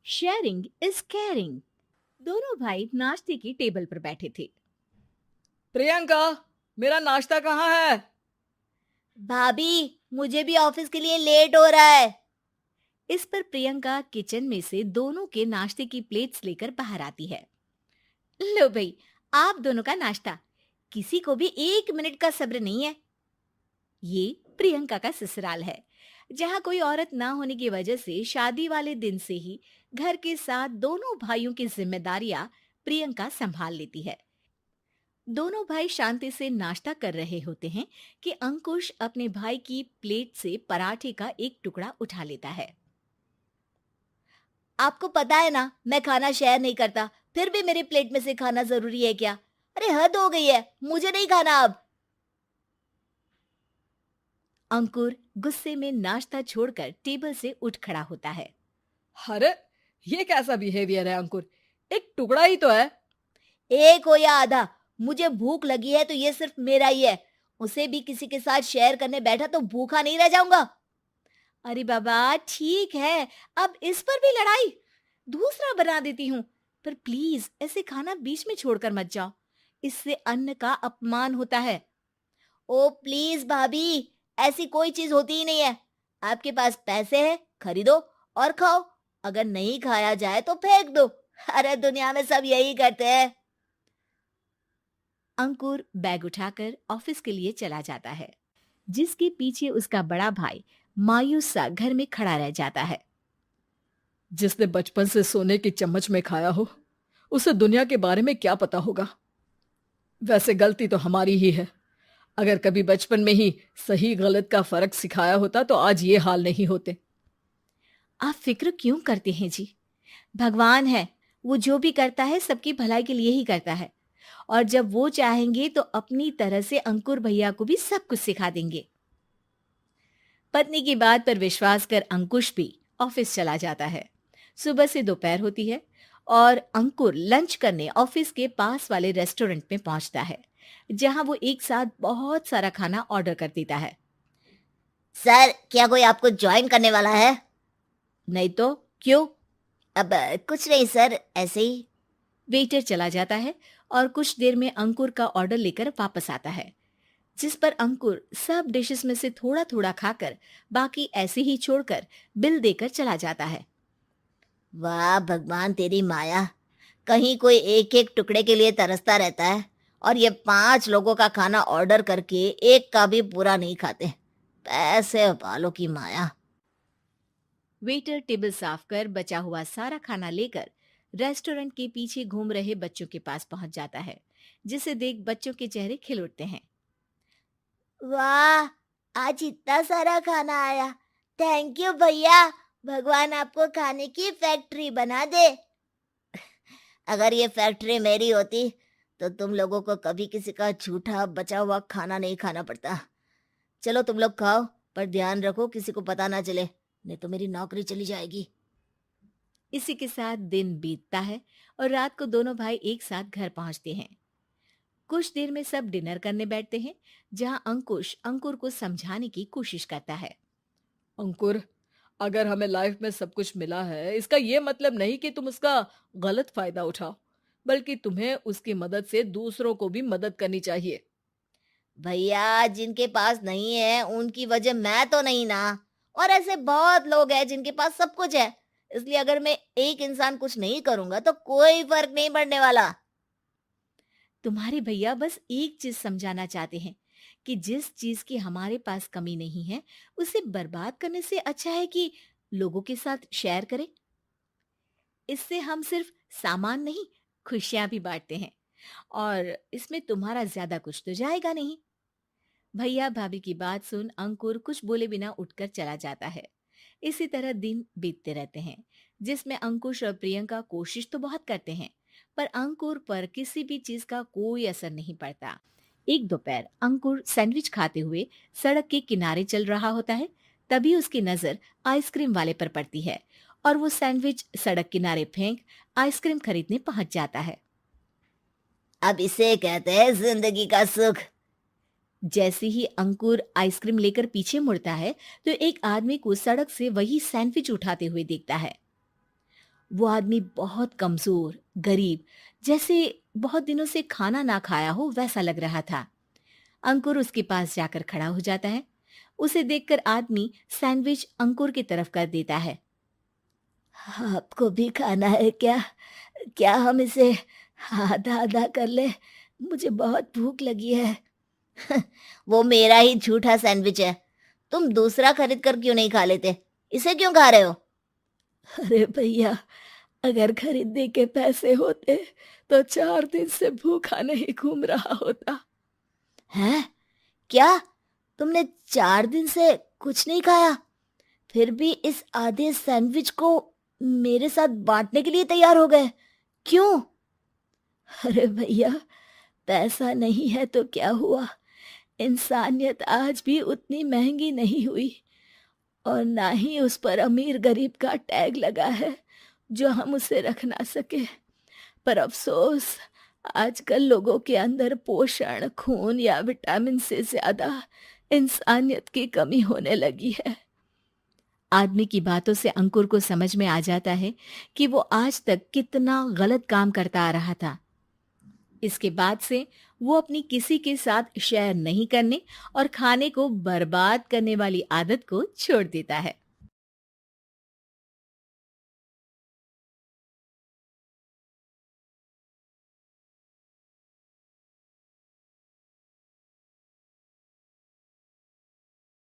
Sharing is caring. दोनों भाई नाश्ते की टेबल पर बैठे थे। प्रियंका, मेरा नाश्ता कहाँ है? भाभी, मुझे भी ऑफिस के लिए लेट हो रहा है। इस पर प्रियंका किचन में से दोनों के नाश्ते की प्लेट्स लेकर बाहर आती है। लो भाई, आप दोनों का नाश्ता। किसी को भी 1 मिनट का सब्र नहीं है। ये प्रियंका का ससुराल है, जहाँ कोई औरत ना होने की वजह से शादी वाले दिन से ही घर के साथ दोनों भाइयों की जिम्मेदारियां प्रियंका संभाल लेती है। दोनों भाई शांति से नाश्ता कर रहे होते हैं कि अंकुश अपने भाई की प्लेट से पराठे का एक टुकड़ा उठा लेता है। आपको पता है ना, मैं खाना शेयर नहीं करता, फिर भी मेरी प्लेट में से खाना जरूरी है क्या? अरे हद हो गई है, मुझे नहीं खाना अब। अंकुर गुस्से में नाश्ता छोड़कर टेबल से उठ खड़ा होता है। अरे, ये कैसा बिहेवियर है अंकुर? एक टुकड़ा ही तो है। एक हो या आधा, मुझे भूख लगी है तो ये सिर्फ मेरा ही है। उसे भी किसी के साथ शेयर करने बैठा तो भूखा नहीं रह जाऊंगा। अरे बाबा ठीक है, अब इस पर भी लड़ाई। दूसरा बना देती हूँ, पर प्लीज ऐसे खाना बीच में छोड़कर मत जाओ। इससे अन्न का अपमान होता है। ओ प्लीज भाभी, ऐसी कोई चीज होती ही नहीं है। आपके पास पैसे हैं, खरीदो और खाओ। अगर नहीं खाया जाए तो फेंक दो। अरे दुनिया में सब यही करते हैं। अंकुर बैग उठाकर ऑफिस के लिए चला जाता है, जिसके पीछे उसका बड़ा भाई मायूस सा घर में खड़ा रह जाता है। जिसने बचपन से सोने की चम्मच में खाया हो, उसे दुनिया के बारे में क्या पता होगा। वैसे गलती तो हमारी ही है। अगर कभी बचपन में ही सही गलत का फर्क सिखाया होता तो आज ये हाल नहीं होते। आप फिक्र क्यों करते हैं जी? भगवान है, वो जो भी करता है सबकी भलाई के लिए ही करता है। और जब वो चाहेंगे तो अपनी तरह से अंकुर भैया को भी सब कुछ सिखा देंगे। पत्नी की बात पर विश्वास कर अंकुश भी ऑफिस चला जाता है। सुबह से दोपहर होती है और अंकुर लंच करने ऑफिस के पास वाले रेस्टोरेंट में पहुंचता है, जहां वो एक साथ बहुत सारा खाना ऑर्डर कर देता है। सर, क्या कोई आपको ज्वाइन करने वाला है? नहीं तो क्यों? अब कुछ नहीं सर, ऐसे ही। वेटर चला जाता है और कुछ देर में अंकुर का ऑर्डर लेकर वापस आता है, जिस पर अंकुर सब डिशेस में से थोड़ा थोड़ा खाकर बाकी ऐसे ही छोड़कर बिल देकर चला जाता है। वाह भगवान, तेरी माया। कहीं कोई एक एक टुकड़े के लिए तरसता रहता है और ये 5 लोगों का खाना ऑर्डर करके एक का भी पूरा नहीं खाते। पैसे वालों की माया। वेटर टेबल साफ कर बचा हुआ सारा खाना लेकर रेस्टोरेंट के पीछे घूम रहे बच्चों के पास पहुंच जाता है, जिसे देख बच्चों के चेहरे खिल उठते हैं। वाह, आज इतना सारा खाना आया। थैंक यू भैया। भगवान आपको खाने की फैक्ट्री बना दे। अगर ये फैक्ट्री मेरी होती तो तुम लोगों को कभी किसी का झूठा बचा हुआ खाना नहीं खाना पड़ता। चलो तुम लोग खाओ, पर ध्यान रखो किसी को पता ना चले, नहीं तो मेरी नौकरी चली जाएगी। इसी के साथ दिन बीतता है और रात को दोनों भाई एक साथ घर पहुंचते हैं। कुछ देर में सब डिनर करने बैठते हैं, जहां अंकुश अंकुर को समझाने की कोशिश करता है। अंकुर, अगर हमें लाइफ में सब कुछ मिला है, इसका ये मतलब नहीं कि तुम उसका गलत फायदा उठाओ, बल्कि तुम्हें उसकी मदद से दूसरों को भी मदद करनी चाहिए। भैया, जिनके पास नहीं है उनकी वजह मैं तो नहीं ना। और ऐसे बहुत लोग हैं जिनके पास सब कुछ है। इसलिए अगर मैं एक इंसान कुछ नहीं करूंगा तो कोई फर्क नहीं पड़ने वाला। तुम्हारे भैया बस एक चीज समझाना चाहते हैं कि जिस चीज की हमारे पास कमी नहीं है, उसे बर्बाद करने से अच्छा है कि लोगों के साथ शेयर करें। इससे हम सिर्फ सामान नहीं, खुशियां भी बांटते हैं, और इसमें तुम्हारा ज्यादा कुछ तो जाएगा नहीं। भैया भाभी की बात सुन अंकुर कुछ बोले बिना उठकर चला जाता है। इसी तरह दिन बीतते रहते हैं, जिसमें अंकुश और प्रियंका कोशिश तो बहुत करते हैं, पर अंकुर पर किसी भी चीज का कोई असर नहीं पड़ता। एक दोपहर अंकुर सैंडविच खाते हुए सड़क के किनारे चल रहा होता है। तभी उसकी नजर आइसक्रीम वाले पर पड़ती है और वो सैंडविच सड़क किनारे फेंक आइसक्रीम खरीदने पहुंच जाता है। अब इसे कहते हैं जिंदगी का सुख। जैसे ही अंकुर आइसक्रीम लेकर पीछे मुड़ता है, तो एक आदमी को सड़क से वही सैंडविच उठाते हुए देखता है। वो आदमी बहुत कमजोर, गरीब, जैसे बहुत दिनों से खाना ना खाया हो वैसा लग रहा था। अंकुर उसके पास जाकर खड़ा हो जाता है। उसे देखकर आदमी सैंडविच अंकुर की तरफ कर देता है। आपको भी खाना है क्या? क्या हम इसे आधा आधा कर ले? मुझे बहुत भूख लगी है। वो मेरा ही झूठा सैंडविच है। तुम दूसरा खरीद कर क्यों नहीं खा लेते? इसे क्यों खा रहे हो? अरे भैया, अगर खरीदने के पैसे होते तो 4 दिन से भूखा नहीं घूम रहा होता। हैं? क्या? तुमने 4 दिन से कुछ नहीं खाया, फिर भी इस आधे सैंडविच को मेरे साथ बांटने के लिए तैयार हो गए? क्यों? अरे भैया, पैसा नहीं है तो क्या हुआ, इंसानियत आज भी उतनी महंगी नहीं हुई, और ना ही उस पर अमीर गरीब का टैग लगा है जो हम उसे रख ना सके। पर अफसोस, आजकल लोगों के अंदर पोषण, खून या विटामिन से ज्यादा इंसानियत की कमी होने लगी है। आदमी की बातों से अंकुर को समझ में आ जाता है कि वो आज तक कितना गलत काम करता आ रहा था। इसके बाद से वो अपनी किसी के साथ शेयर नहीं करने और खाने को बर्बाद करने वाली आदत को छोड़ देता है।